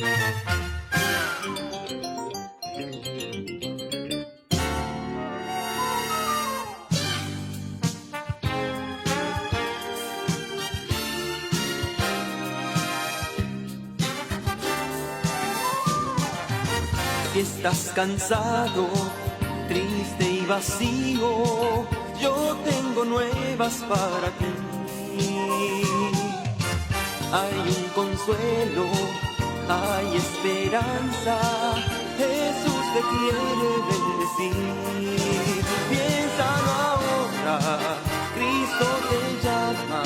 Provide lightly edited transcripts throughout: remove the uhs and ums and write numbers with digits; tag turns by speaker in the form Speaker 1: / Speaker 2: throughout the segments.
Speaker 1: Si estás cansado, triste y vacío, yo tengo nuevas para ti. Hay un consuelo, hay esperanza, Jesús te quiere bendecir. Piénsalo ahora, Cristo te llama,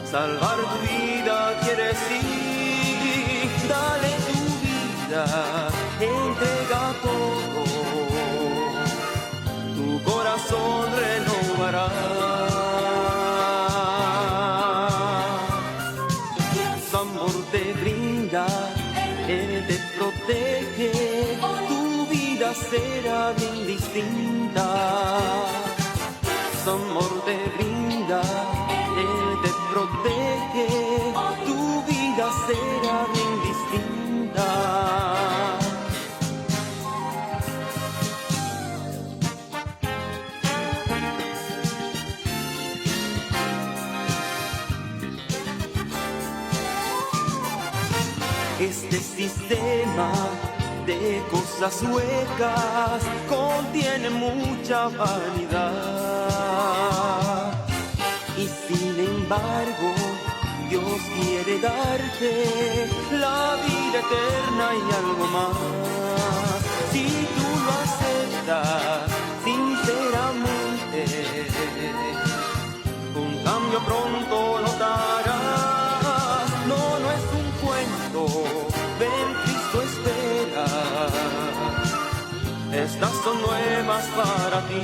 Speaker 1: salvar tu vida quiere sí, dale tu vida, entrega todo, tu corazón renovará. Su amor te brinda, Él te protege, tu vida será bien distinta. Su amor te brinda, Él te protege, tu vida será bien distinta. Este sistema de cosas huecas contiene mucha vanidad, y sin embargo Dios quiere darte la vida eterna y algo más. Si tú lo aceptas sinceramente, un cambio pronto notarás. No es un cuento, ven, Cristo espera, estas son nuevas para ti.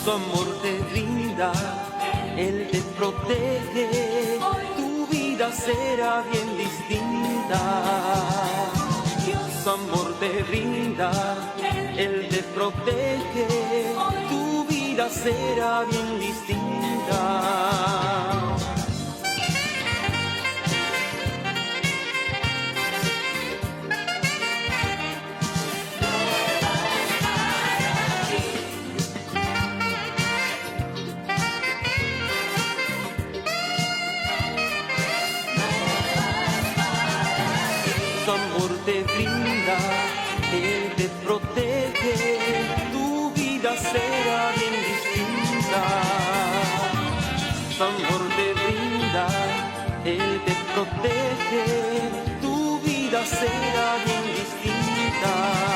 Speaker 1: Su amor te brinda, Él te protege, tu vida será bien distinta. Su amor te brinda, Él te protege, tu vida será bien distinta. Su amor te brinda, Él te protege, tu vida será bien distinta. Su amor te brinda, Él te protege, tu vida será bien distinta.